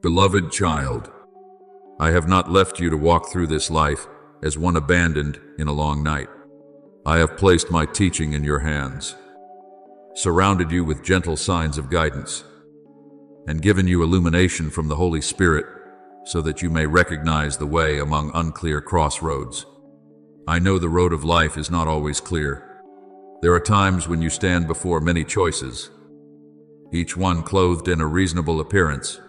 Beloved child, I have not left you to walk through this life as one abandoned in a long night. I have placed my teaching in your hands, surrounded you with gentle signs of guidance, and given you illumination from the Holy Spirit so that you may recognize the way among unclear crossroads. I know the road of life is not always clear. There are times when you stand before many choices, each one clothed in a reasonable appearance.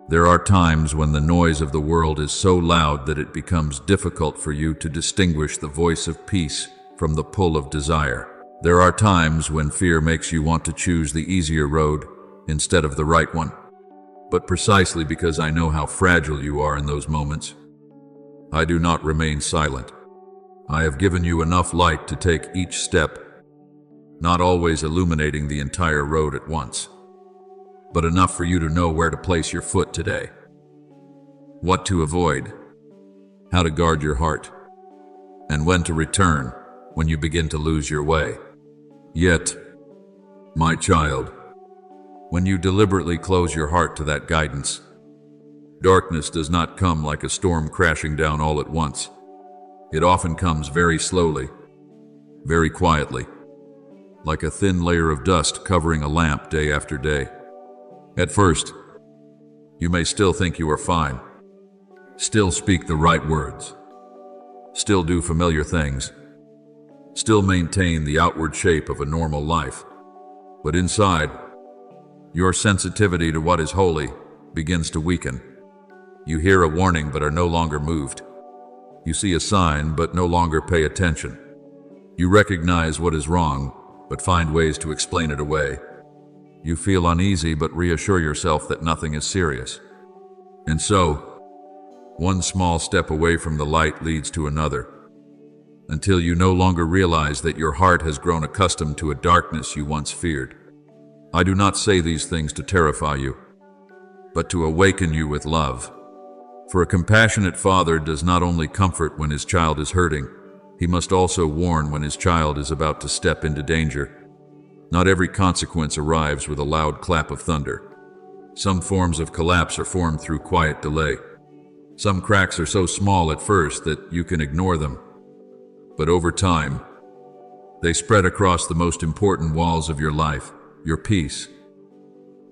There are times when the noise of the world is so loud that it becomes difficult for you to distinguish the voice of peace from the pull of desire. There are times when fear makes you want to choose the easier road instead of the right one. But precisely because I know how fragile you are in those moments, I do not remain silent. I have given you enough light to take each step, not always illuminating the entire road at once, but enough for you to know where to place your foot today, what to avoid, how to guard your heart, and when to return when you begin to lose your way. Yet, my child, when you deliberately close your heart to that guidance, darkness does not come like a storm crashing down all at once. It often comes very slowly, very quietly, like a thin layer of dust covering a lamp day after day. At first, you may still think you are fine, still speak the right words, still do familiar things, still maintain the outward shape of a normal life. But inside, your sensitivity to what is holy begins to weaken. You hear a warning but are no longer moved. You see a sign but no longer pay attention. You recognize what is wrong but find ways to explain it away. You feel uneasy but reassure yourself that nothing is serious. And so, one small step away from the light leads to another, until you no longer realize that your heart has grown accustomed to a darkness you once feared. I do not say these things to terrify you, but to awaken you with love. For a compassionate father does not only comfort when his child is hurting, he must also warn when his child is about to step into danger. Not every consequence arrives with a loud clap of thunder. Some forms of collapse are formed through quiet delay. Some cracks are so small at first that you can ignore them, but over time, they spread across the most important walls of your life: your peace,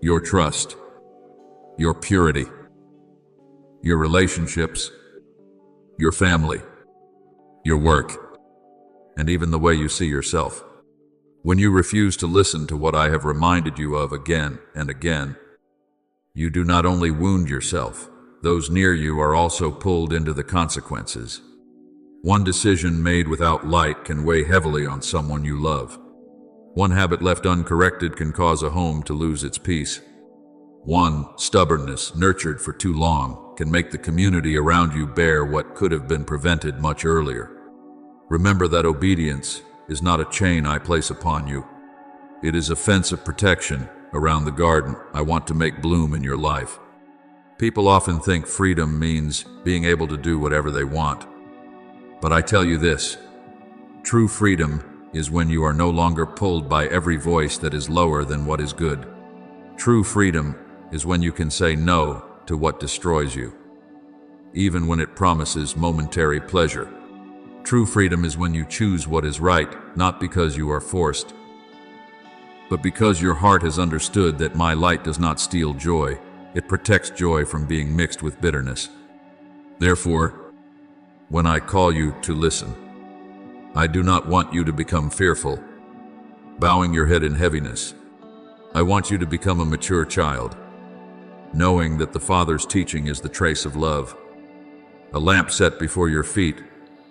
your trust, your purity, your relationships, your family, your work, and even the way you see yourself. When you refuse to listen to what I have reminded you of again and again, you do not only wound yourself, those near you are also pulled into the consequences. One decision made without light can weigh heavily on someone you love. One habit left uncorrected can cause a home to lose its peace. One stubbornness nurtured for too long can make the community around you bear what could have been prevented much earlier. Remember that obedience is not a chain I place upon you. It is a fence of protection around the garden I want to make bloom in your life. People often think freedom means being able to do whatever they want. But I tell you this, true freedom is when you are no longer pulled by every voice that is lower than what is good. True freedom is when you can say no to what destroys you, even when it promises momentary pleasure. True freedom is when you choose what is right, not because you are forced, but because your heart has understood that my light does not steal joy. It protects joy from being mixed with bitterness. Therefore, when I call you to listen, I do not want you to become fearful, bowing your head in heaviness. I want you to become a mature child, knowing that the Father's teaching is the trace of love, a lamp set before your feet,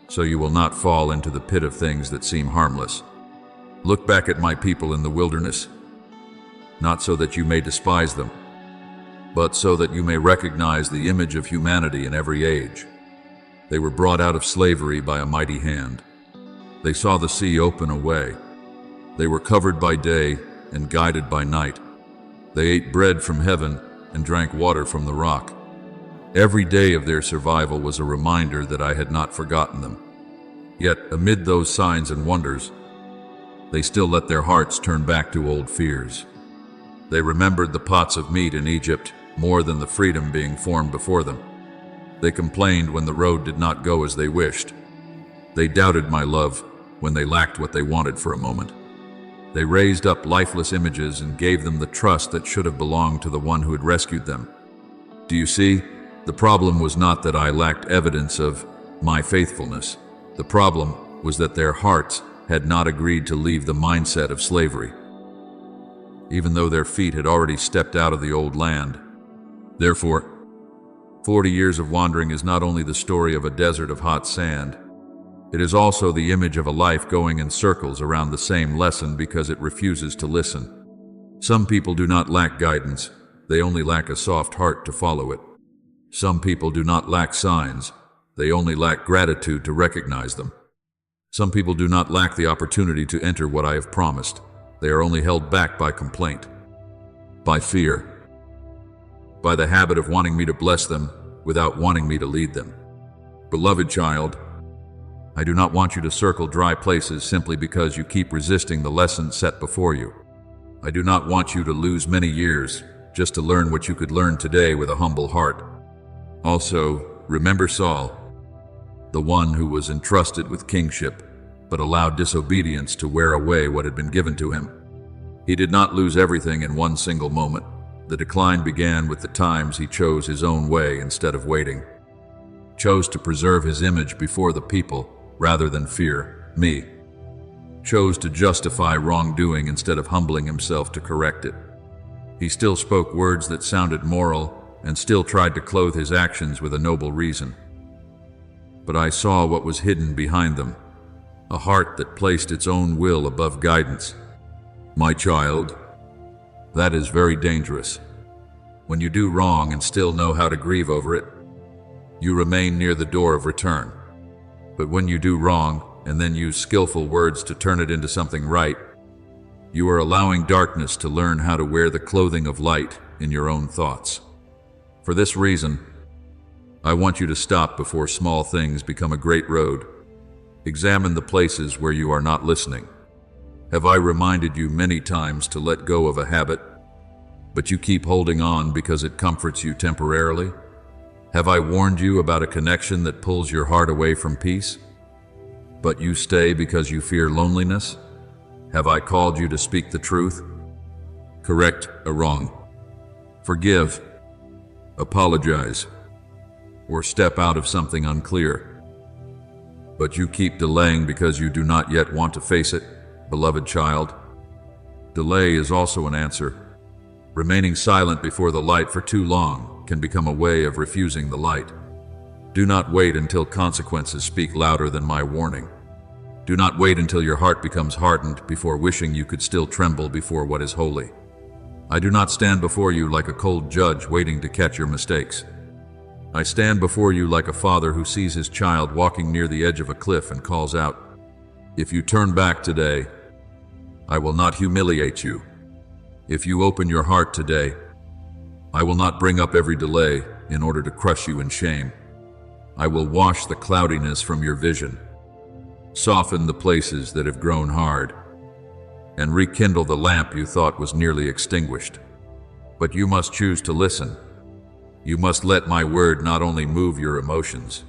so you will not fall into the pit of things that seem harmless. Look back at my people in the wilderness, not so that you may despise them, but so that you may recognize the image of humanity in every age. They were brought out of slavery by a mighty hand. They saw the sea open away. They were covered by day and guided by night. They ate bread from heaven and drank water from the rock. Every day of their survival was a reminder that I had not forgotten them. Yet, amid those signs and wonders, they still let their hearts turn back to old fears. They remembered the pots of meat in Egypt more than the freedom being formed before them. They complained when the road did not go as they wished. They doubted my love when they lacked what they wanted for a moment. They raised up lifeless images and gave them the trust that should have belonged to the one who had rescued them. Do you see? The problem was not that I lacked evidence of my faithfulness. The problem was that their hearts had not agreed to leave the mindset of slavery, even though their feet had already stepped out of the old land. Therefore, 40 years of wandering is not only the story of a desert of hot sand, it is also the image of a life going in circles around the same lesson because it refuses to listen. Some people do not lack guidance, they only lack a soft heart to follow it. Some people do not lack signs, they only lack gratitude to recognize them. Some people do not lack the opportunity to enter what I have promised, they are only held back by complaint, by fear, by the habit of wanting me to bless them without wanting me to lead them. Beloved child, I do not want you to circle dry places simply because you keep resisting the lessons set before you. I do not want you to lose many years just to learn what you could learn today with a humble heart. Also, remember Saul, the one who was entrusted with kingship, but allowed disobedience to wear away what had been given to him. He did not lose everything in one single moment. The decline began with the times he chose his own way instead of waiting, chose to preserve his image before the people rather than fear me, chose to justify wrongdoing instead of humbling himself to correct it. He still spoke words that sounded moral and still tried to clothe his actions with a noble reason. But I saw what was hidden behind them, a heart that placed its own will above guidance. My child, that is very dangerous. When you do wrong and still know how to grieve over it, you remain near the door of return. But when you do wrong and then use skillful words to turn it into something right, you are allowing darkness to learn how to wear the clothing of light in your own thoughts. For this reason, I want you to stop before small things become a great road. Examine the places where you are not listening. Have I reminded you many times to let go of a habit, but you keep holding on because it comforts you temporarily? Have I warned you about a connection that pulls your heart away from peace, but you stay because you fear loneliness? Have I called you to speak the truth, correct a wrong, forgive, apologize, or step out of something unclear? But you keep delaying because you do not yet want to face it, beloved child. Delay is also an answer. Remaining silent before the light for too long can become a way of refusing the light. Do not wait until consequences speak louder than my warning. Do not wait until your heart becomes hardened before wishing you could still tremble before what is holy. I do not stand before you like a cold judge waiting to catch your mistakes. I stand before you like a father who sees his child walking near the edge of a cliff and calls out, "If you turn back today, I will not humiliate you. If you open your heart today, I will not bring up every delay in order to crush you in shame. I will wash the cloudiness from your vision, soften the places that have grown hard, and rekindle the lamp you thought was nearly extinguished. But you must choose to listen. You must let my word not only move your emotions,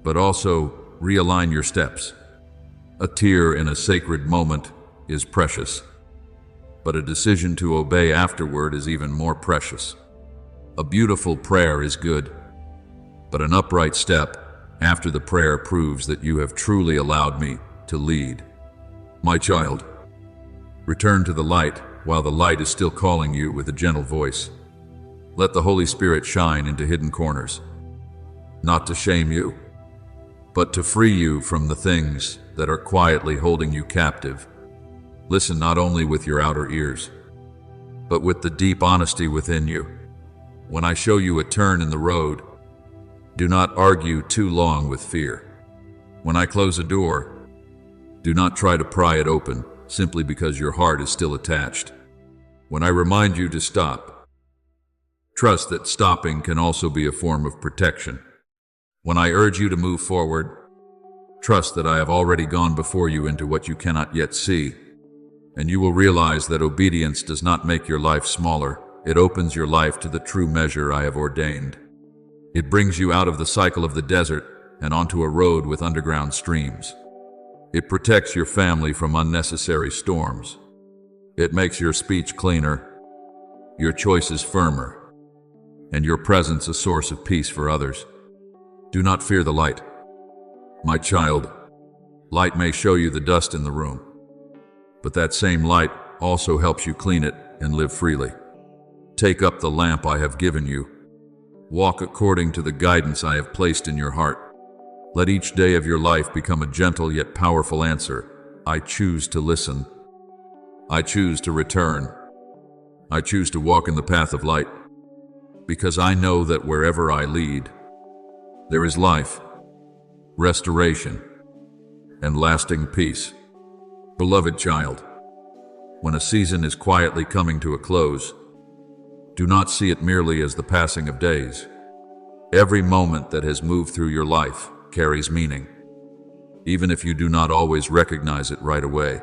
but also realign your steps. A tear in a sacred moment is precious, but a decision to obey afterward is even more precious. A beautiful prayer is good, but an upright step after the prayer proves that you have truly allowed me to lead. My child, return to the light while the light is still calling you with a gentle voice. Let the Holy Spirit shine into hidden corners, not to shame you, but to free you from the things that are quietly holding you captive. Listen not only with your outer ears, but with the deep honesty within you. When I show you a turn in the road, do not argue too long with fear. When I close a door, do not try to pry it open simply because your heart is still attached. When I remind you to stop, trust that stopping can also be a form of protection. When I urge you to move forward, trust that I have already gone before you into what you cannot yet see, and you will realize that obedience does not make your life smaller, it opens your life to the true measure I have ordained. It brings you out of the cycle of the desert and onto a road with underground streams. It protects your family from unnecessary storms. It makes your speech cleaner, your choices firmer, and your presence a source of peace for others. Do not fear the light. My child, light may show you the dust in the room, but that same light also helps you clean it and live freely. Take up the lamp I have given you. Walk according to the guidance I have placed in your heart. Let each day of your life become a gentle yet powerful answer. I choose to listen. I choose to return. I choose to walk in the path of light, because I know that wherever I lead, there is life, restoration, and lasting peace. Beloved child, when a season is quietly coming to a close, do not see it merely as the passing of days. Every moment that has moved through your life carries meaning, even if you do not always recognize it right away.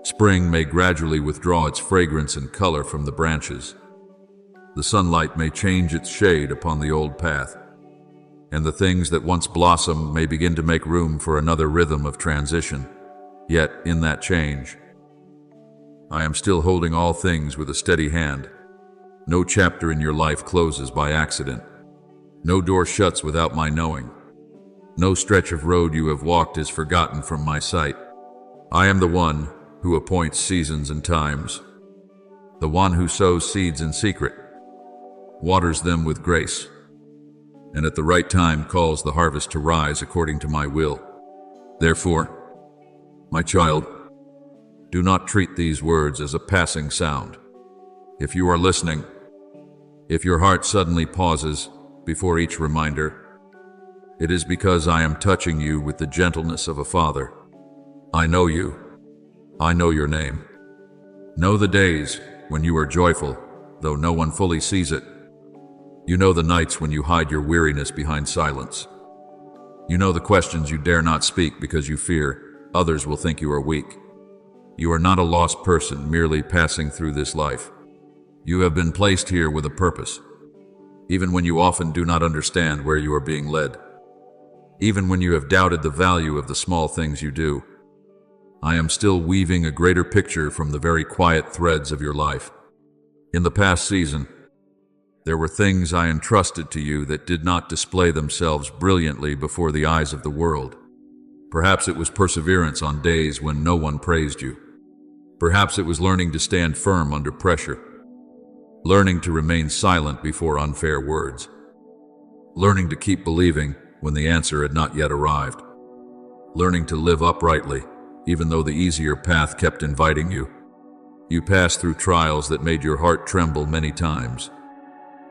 Spring may gradually withdraw its fragrance and color from the branches. The sunlight may change its shade upon the old path, and the things that once blossomed may begin to make room for another rhythm of transition. Yet, in that change, I am still holding all things with a steady hand. No chapter in your life closes by accident. No door shuts without my knowing. No stretch of road you have walked is forgotten from my sight. I am the one who appoints seasons and times, the one who sows seeds in secret, waters them with grace, and at the right time calls the harvest to rise according to my will. Therefore, my child, do not treat these words as a passing sound. If you are listening, if your heart suddenly pauses before each reminder, it is because I am touching you with the gentleness of a father. I know you. I know your name. Know the days when you are joyful, though no one fully sees it. You know the nights when you hide your weariness behind silence. You know the questions you dare not speak because you fear others will think you are weak. You are not a lost person merely passing through this life. You have been placed here with a purpose, even when you often do not understand where you are being led. Even when you have doubted the value of the small things you do, I am still weaving a greater picture from the very quiet threads of your life. In the past season, there were things I entrusted to you that did not display themselves brilliantly before the eyes of the world. Perhaps it was perseverance on days when no one praised you. Perhaps it was learning to stand firm under pressure, learning to remain silent before unfair words, learning to keep believing when the answer had not yet arrived, learning to live uprightly even though the easier path kept inviting you. You passed through trials that made your heart tremble many times.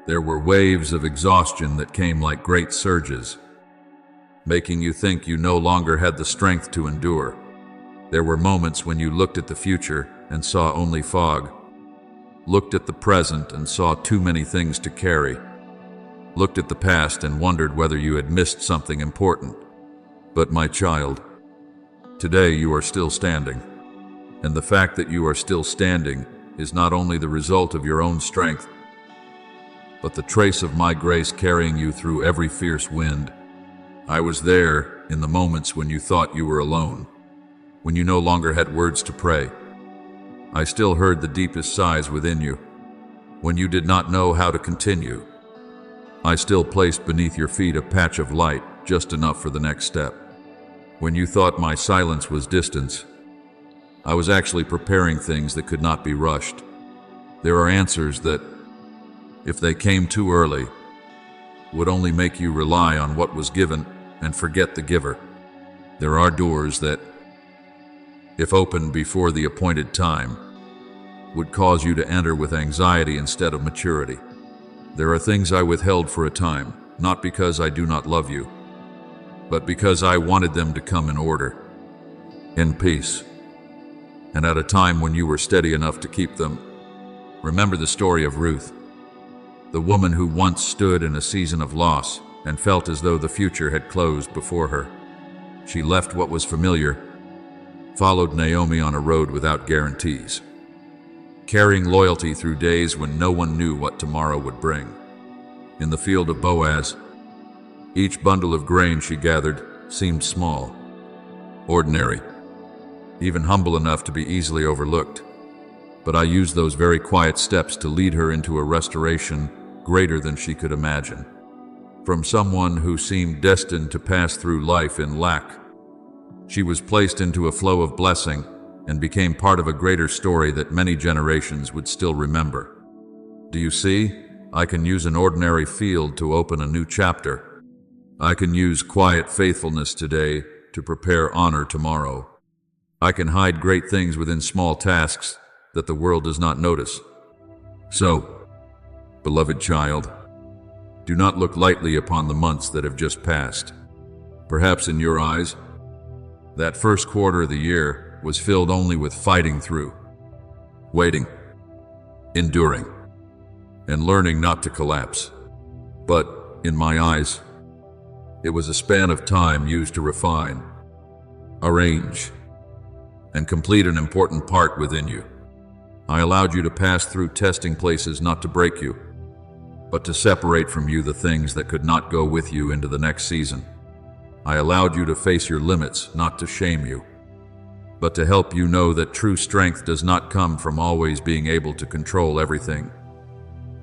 There were waves of exhaustion that came like great surges, making you think you no longer had the strength to endure. There were moments when you looked at the future and saw only fog, looked at the present and saw too many things to carry, looked at the past and wondered whether you had missed something important. But my child, today you are still standing, and the fact that you are still standing is not only the result of your own strength, but the trace of my grace carrying you through every fierce wind. I was there in the moments when you thought you were alone, when you no longer had words to pray. I still heard the deepest sighs within you, when you did not know how to continue. I still placed beneath your feet a patch of light, just enough for the next step. When you thought my silence was distance, I was actually preparing things that could not be rushed. There are answers that, if they came too early, would only make you rely on what was given and forget the giver. There are doors that, if opened before the appointed time, would cause you to enter with anxiety instead of maturity. There are things I withheld for a time, not because I do not love you, but because I wanted them to come in order, in peace, and at a time when you were steady enough to keep them. Remember the story of Ruth, the woman who once stood in a season of loss and felt as though the future had closed before her. She left what was familiar, followed Naomi on a road without guarantees, carrying loyalty through days when no one knew what tomorrow would bring. In the field of Boaz, each bundle of grain she gathered seemed small, ordinary, even humble enough to be easily overlooked. But I used those very quiet steps to lead her into a restoration greater than she could imagine. From someone who seemed destined to pass through life in lack, she was placed into a flow of blessing and became part of a greater story that many generations would still remember. Do you see? I can use an ordinary field to open a new chapter. I can use quiet faithfulness today to prepare honor tomorrow. I can hide great things within small tasks that the world does not notice. So, beloved child, do not look lightly upon the months that have just passed. Perhaps in your eyes, that first quarter of the year was filled only with fighting through, waiting, enduring, and learning not to collapse. But, in my eyes, it was a span of time used to refine, arrange, and complete an important part within you. I allowed you to pass through testing places not to break you, but to separate from you the things that could not go with you into the next season. I allowed you to face your limits, not to shame you, but to help you know that true strength does not come from always being able to control everything,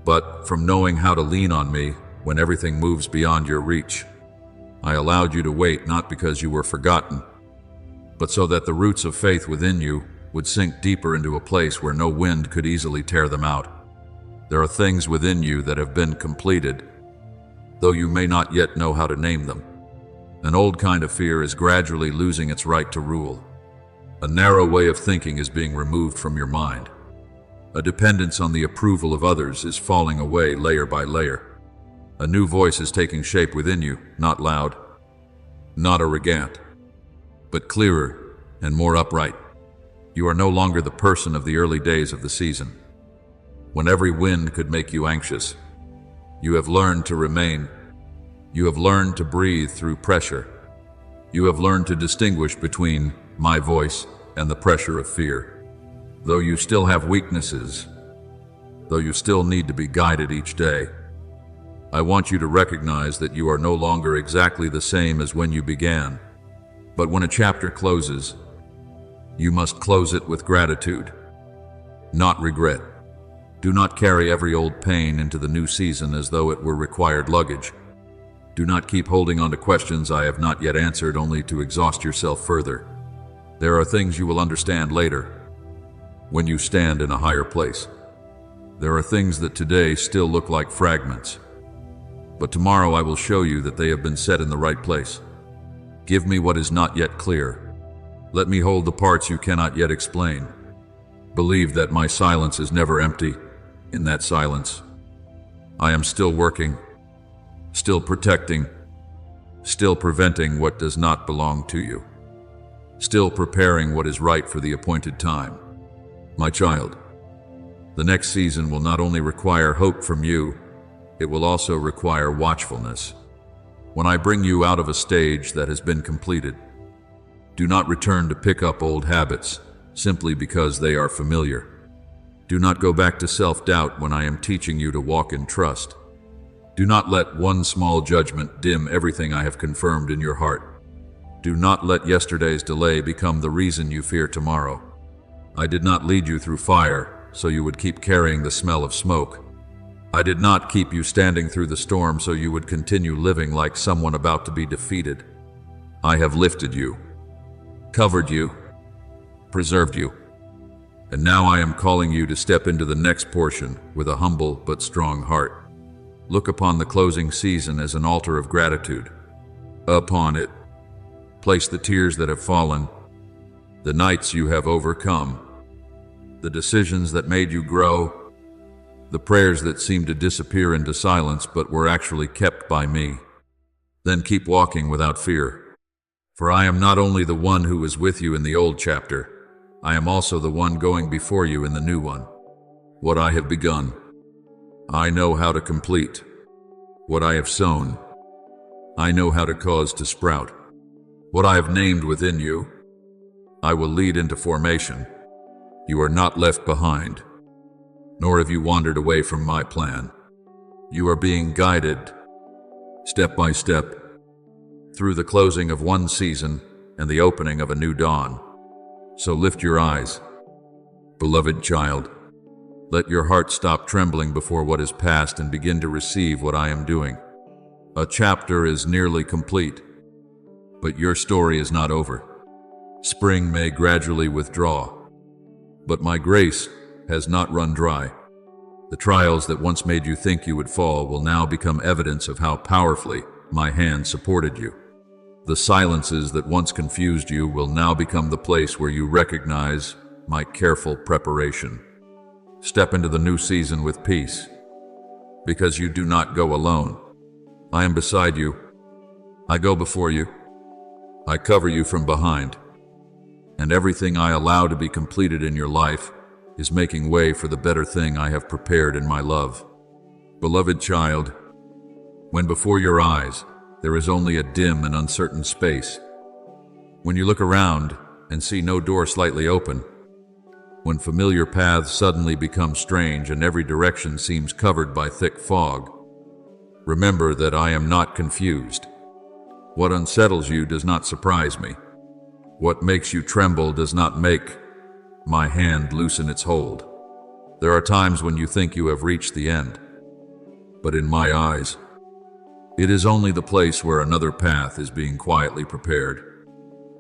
but from knowing how to lean on me when everything moves beyond your reach. I allowed you to wait not because you were forgotten, but so that the roots of faith within you would sink deeper into a place where no wind could easily tear them out. There are things within you that have been completed, though you may not yet know how to name them. An old kind of fear is gradually losing its right to rule. A narrow way of thinking is being removed from your mind. A dependence on the approval of others is falling away layer by layer. A new voice is taking shape within you, not loud, not arrogant, but clearer and more upright. You are no longer the person of the early days of the season, when every wind could make you anxious. You have learned to remain. You have learned to breathe through pressure. You have learned to distinguish between my voice and the pressure of fear. Though you still have weaknesses, though you still need to be guided each day, I want you to recognize that you are no longer exactly the same as when you began. But when a chapter closes, you must close it with gratitude, not regret. Do not carry every old pain into the new season as though it were required luggage. Do not keep holding on to questions I have not yet answered only to exhaust yourself further. There are things you will understand later, when you stand in a higher place. There are things that today still look like fragments, but tomorrow I will show you that they have been set in the right place. Give me what is not yet clear. Let me hold the parts you cannot yet explain. Believe that my silence is never empty. In that silence, I am still working, still protecting, still preventing what does not belong to you, still preparing what is right for the appointed time. My child, the next season will not only require hope from you, it will also require watchfulness. When I bring you out of a stage that has been completed, do not return to pick up old habits simply because they are familiar. Do not go back to self-doubt when I am teaching you to walk in trust. Do not let one small judgment dim everything I have confirmed in your heart. Do not let yesterday's delay become the reason you fear tomorrow. I did not lead you through fire so you would keep carrying the smell of smoke. I did not keep you standing through the storm so you would continue living like someone about to be defeated. I have lifted you, covered you, preserved you. And now I am calling you to step into the next portion with a humble but strong heart. Look upon the closing season as an altar of gratitude. Upon it, place the tears that have fallen, the nights you have overcome, the decisions that made you grow, the prayers that seemed to disappear into silence but were actually kept by me. Then keep walking without fear. For I am not only the one who was with you in the old chapter, I am also the one going before you in the new one. What I have begun, I know how to complete. What I have sown, I know how to cause to sprout. What I have named within you, I will lead into formation. You are not left behind. nor have you wandered away from my plan. You are being guided, step by step, through the closing of one season and the opening of a new dawn. So lift your eyes, beloved child. Let your heart stop trembling before what is past and begin to receive what I am doing. A chapter is nearly complete, but your story is not over. Spring may gradually withdraw, but my grace has not run dry. The trials that once made you think you would fall will now become evidence of how powerfully my hand supported you. The silences that once confused you will now become the place where you recognize my careful preparation. Step into the new season with peace, because you do not go alone. I am beside you. I go before you. I cover you from behind. And everything I allow to be completed in your life is making way for the better thing I have prepared in my love. Beloved child, when before your eyes there is only a dim and uncertain space, when you look around and see no door slightly open, when familiar paths suddenly become strange and every direction seems covered by thick fog, remember that I am not confused. What unsettles you does not surprise me. What makes you tremble does not make my hand loosen its hold. There are times when you think you have reached the end, but in my eyes, it is only the place where another path is being quietly prepared.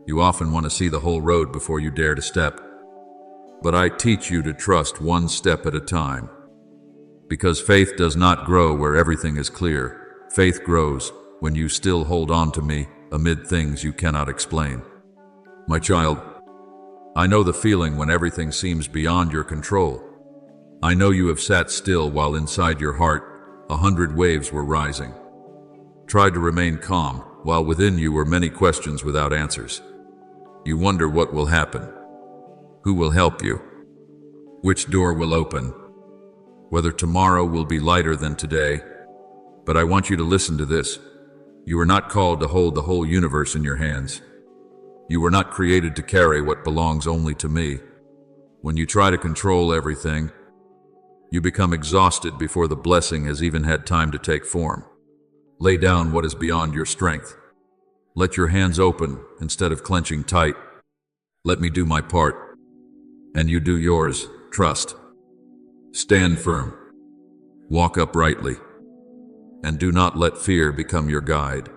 You often want to see the whole road before you dare to step, but I teach you to trust one step at a time. Because faith does not grow where everything is clear. Faith grows when you still hold on to me amid things you cannot explain. My child, I know the feeling when everything seems beyond your control. I know you have sat still while inside your heart 100 waves were rising. Tried to remain calm while within you were many questions without answers. You wonder what will happen. Who will help you? Which door will open? Whether tomorrow will be lighter than today. But I want you to listen to this. You are not called to hold the whole universe in your hands. You were not created to carry what belongs only to me. When you try to control everything, you become exhausted before the blessing has even had time to take form. Lay down what is beyond your strength. Let your hands open instead of clenching tight. Let me do my part, and you do yours. Trust. Stand firm. Walk uprightly. And do not let fear become your guide.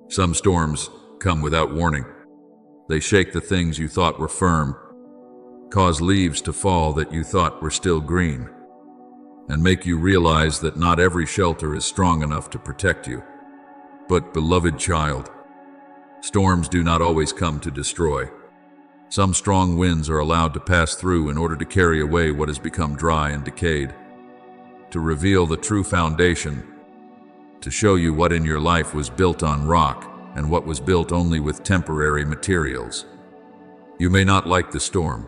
Some storms come without warning. They shake the things you thought were firm, cause leaves to fall that you thought were still green, and make you realize that not every shelter is strong enough to protect you. But, beloved child, storms do not always come to destroy. Some strong winds are allowed to pass through in order to carry away what has become dry and decayed, to reveal the true foundation, to show you what in your life was built on rock and what was built only with temporary materials. You may not like the storm,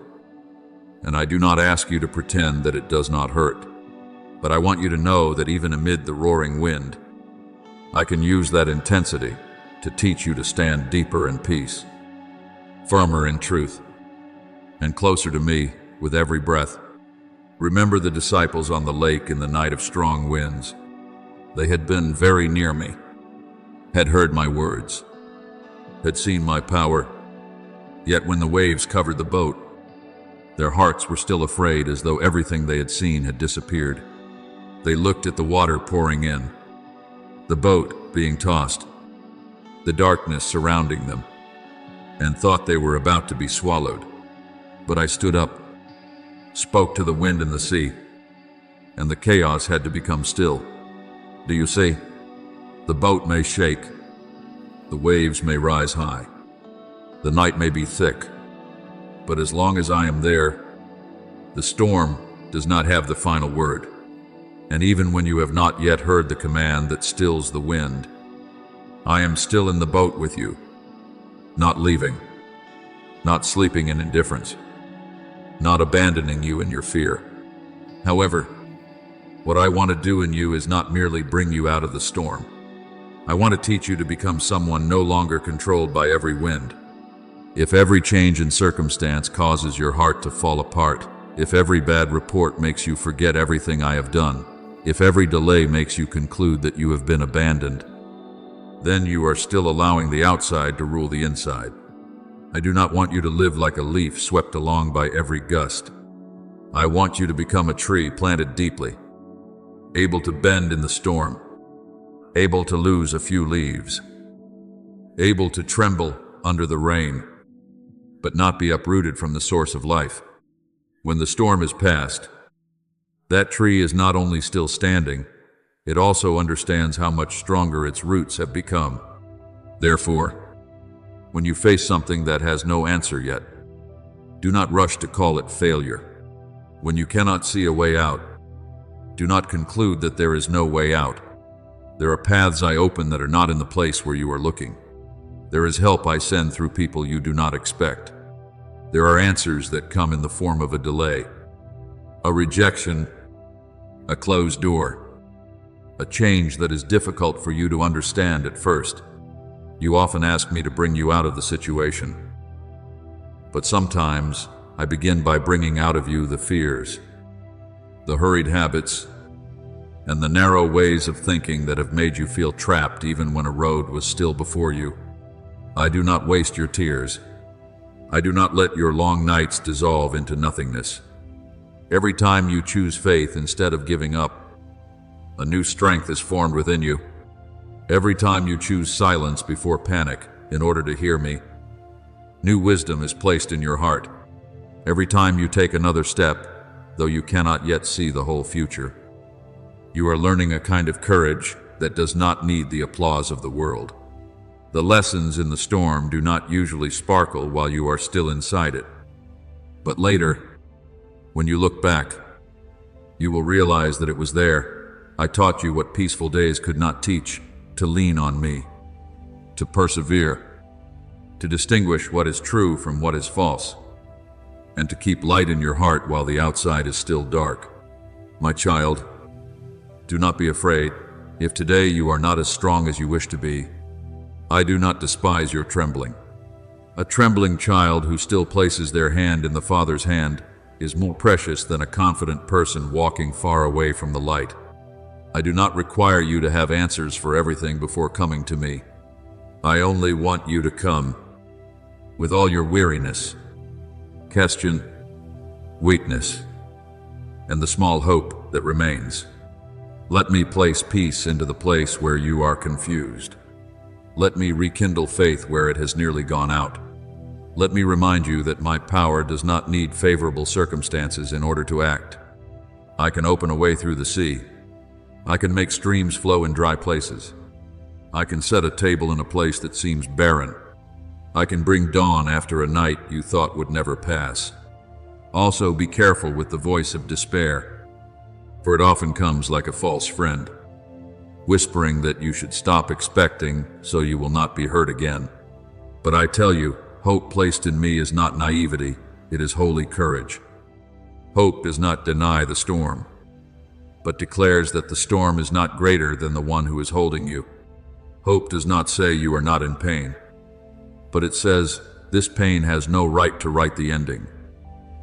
and I do not ask you to pretend that it does not hurt, but I want you to know that even amid the roaring wind, I can use that intensity to teach you to stand deeper in peace, firmer in truth, and closer to me with every breath. Remember the disciples on the lake in the night of strong winds. They had been very near me, had heard my words, had seen my power, yet when the waves covered the boat, their hearts were still afraid, as though everything they had seen had disappeared. They looked at the water pouring in, the boat being tossed, the darkness surrounding them, and thought they were about to be swallowed. But I stood up, spoke to the wind and the sea, and the chaos had to become still. Do you see? The boat may shake, the waves may rise high, the night may be thick, but as long as I am there, the storm does not have the final word. And even when you have not yet heard the command that stills the wind, I am still in the boat with you, not leaving, not sleeping in indifference, not abandoning you in your fear. However, what I want to do in you is not merely bring you out of the storm. I want to teach you to become someone no longer controlled by every wind. If every change in circumstance causes your heart to fall apart, If every bad report makes you forget everything I have done, if every delay makes you conclude that you have been abandoned, then you are still allowing the outside to rule the inside. I do not want you to live like a leaf swept along by every gust. I want you to become a tree planted deeply, able to bend in the storm, able to lose a few leaves, able to tremble under the rain, but not be uprooted from the source of life. When the storm is past, that tree is not only still standing, it also understands how much stronger its roots have become. Therefore, when you face something that has no answer yet, do not rush to call it failure. When you cannot see a way out, do not conclude that there is no way out. There are paths I open that are not in the place where you are looking. There is help I send through people you do not expect. There are answers that come in the form of a delay, a rejection, a closed door, a change that is difficult for you to understand at first. You often ask me to bring you out of the situation. But sometimes I begin by bringing out of you the fears, the hurried habits, and the narrow ways of thinking that have made you feel trapped even when a road was still before you. I do not waste your tears. I do not let your long nights dissolve into nothingness. Every time you choose faith instead of giving up, a new strength is formed within you. Every time you choose silence before panic in order to hear me, new wisdom is placed in your heart. Every time you take another step, though you cannot yet see the whole future, you are learning a kind of courage that does not need the applause of the world. The lessons in the storm do not usually sparkle while you are still inside it. But later, when you look back, you will realize that it was there. I taught you what peaceful days could not teach: to lean on me, to persevere, to distinguish what is true from what is false, and to keep light in your heart while the outside is still dark. My child, do not be afraid. If today you are not as strong as you wish to be, I do not despise your trembling. A trembling child who still places their hand in the Father's hand is more precious than a confident person walking far away from the light. I do not require you to have answers for everything before coming to me. I only want you to come with all your weariness, question, weakness, and the small hope that remains. Let me place peace into the place where you are confused. Let me rekindle faith where it has nearly gone out. Let me remind you that my power does not need favorable circumstances in order to act. I can open a way through the sea. I can make streams flow in dry places. I can set a table in a place that seems barren. I can bring dawn after a night you thought would never pass. Also, be careful with the voice of despair, for it often comes like a false friend, whispering that you should stop expecting so you will not be hurt again. But I tell you, hope placed in me is not naivety, it is holy courage. Hope does not deny the storm, but declares that the storm is not greater than the one who is holding you. Hope does not say you are not in pain, but it says this pain has no right to write the ending.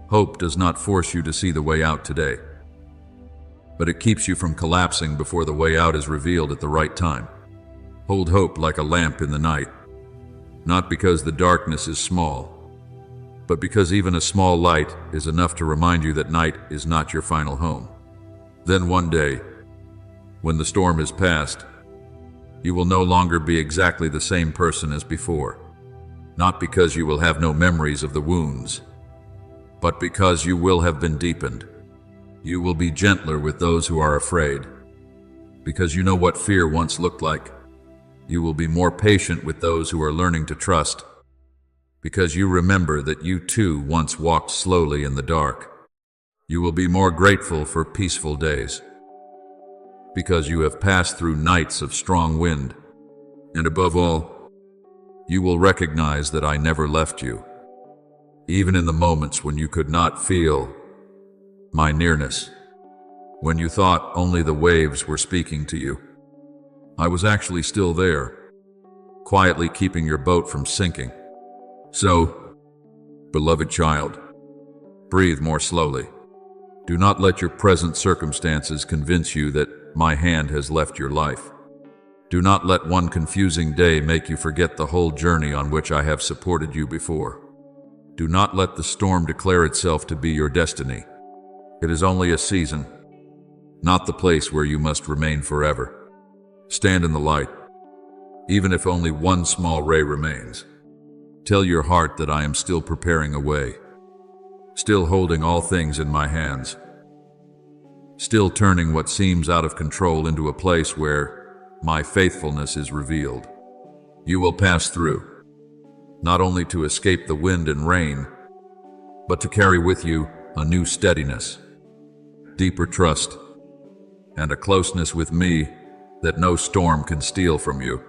Hope does not force you to see the way out today, but it keeps you from collapsing before the way out is revealed at the right time. Hold hope like a lamp in the night, not because the darkness is small, but because even a small light is enough to remind you that night is not your final home. Then one day, when the storm is past, you will no longer be exactly the same person as before, not because you will have no memories of the wounds, but because you will have been deepened. You will be gentler with those who are afraid, because you know what fear once looked like. You will be more patient with those who are learning to trust, because you remember that you too once walked slowly in the dark. You will be more grateful for peaceful days, because you have passed through nights of strong wind. And above all, you will recognize that I never left you, even in the moments when you could not feel my nearness, when you thought only the waves were speaking to you. I was actually still there, quietly keeping your boat from sinking. So, beloved child, breathe more slowly. Do not let your present circumstances convince you that my hand has left your life. Do not let one confusing day make you forget the whole journey on which I have supported you before. Do not let the storm declare itself to be your destiny. It is only a season, not the place where you must remain forever. Stand in the light, even if only one small ray remains. Tell your heart that I am still preparing a way, still holding all things in my hands, still turning what seems out of control into a place where my faithfulness is revealed. You will pass through, not only to escape the wind and rain, but to carry with you a new steadiness, deeper trust, and a closeness with me that no storm can steal from you.